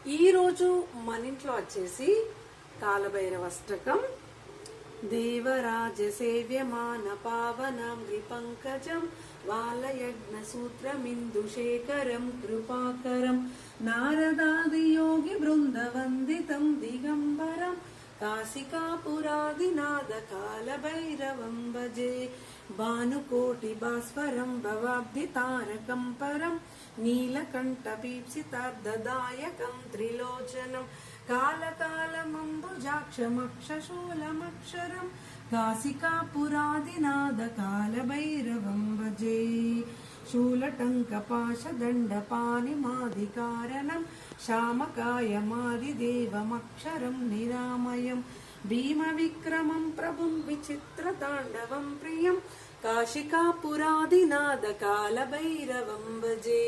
ఈరోజు మన ఇంట్లో వచ్చేసి కాలభైరవష్టకం. దేవరాజ సేవ్యమాన పావనం పంకజం వాలయజ్ఞ సూత్రమిందుశేఖరం కృపాకరం నారదాది యోగి బృంద వందితం దిగంబరం కాశికాపురాదినాద కాలభైరవం భజే భానుకోటి భాస్వరం భవాబ్ది తారకం పరం నీలకంఠ పీప్సితార్ధదాయకం త్రిలోచనం కాలకాలమంబుజాక్షమక్షశూలమక్షరం కాశికాపురాదినాద కాలభైరవం భజే శూలటంకపాశదండపానిమాదికారణం శ్యామకాయమాదిదేవమక్షరం నిరామయం భీమవిక్రమం ప్రభుం విచిత్రతాండవం ప్రియం కాశికాపురాదినాద కాలభైరవం భజే.